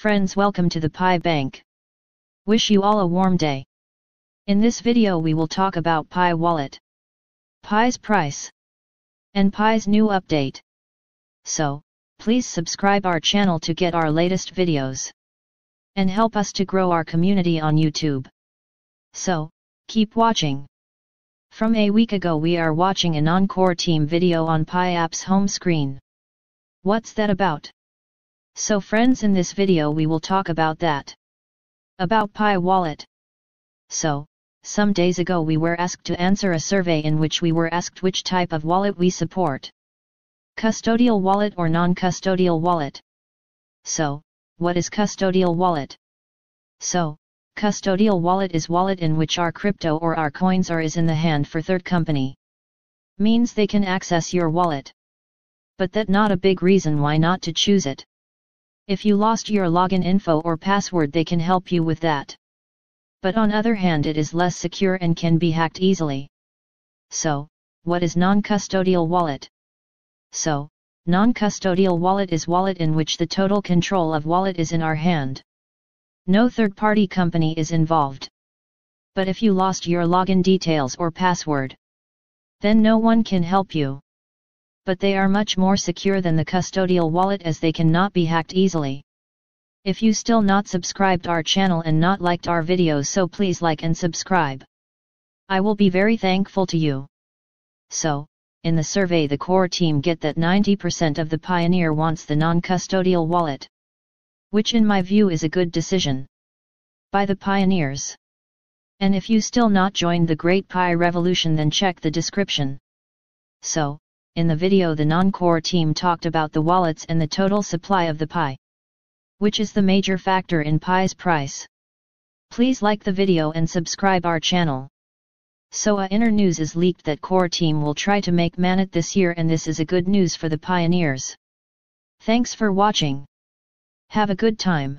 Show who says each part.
Speaker 1: friends, welcome to the Pi Bank. Wish you all a warm day. In this video we will talk about Pi Wallet, Pi's price, and Pi's new update. So, please subscribe our channel to get our latest videos. And help us to grow our community on YouTube. So, keep watching. From a week ago we are watching an encore team video on Pi app's home screen. What's that about? So friends, in this video we will talk about that. About Pi Wallet. So, some days ago we were asked to answer a survey in which we were asked which type of wallet we support. Custodial wallet or non-custodial wallet. So, what is custodial wallet? So, custodial wallet is wallet in which our crypto or our coins are in the hand for third company. Means they can access your wallet. But that not a big reason why not to choose it. If you lost your login info or password they can help you with that. But on other hand it is less secure and can be hacked easily. So, what is non-custodial wallet? So, non-custodial wallet is wallet in which the total control of wallet is in our hand. No third-party company is involved. But if you lost your login details or password, then no one can help you. But they are much more secure than the custodial wallet as they cannot be hacked easily. If you still not subscribed our channel and not liked our videos, so please like and subscribe. I will be very thankful to you. So, in the survey the core team get that 90% of the Pioneer wants the non-custodial wallet. Which in my view is a good decision. By the pioneers. And if you still not joined the Great Pi Revolution, then check the description. So, in the video the non-core team talked about the wallets and the total supply of the Pi. Which is the major factor in Pi's price. Please like the video and subscribe our channel. So inner news is leaked that core team will try to make Manat this year, and this is a good news for the pioneers. Thanks for watching. Have a good time.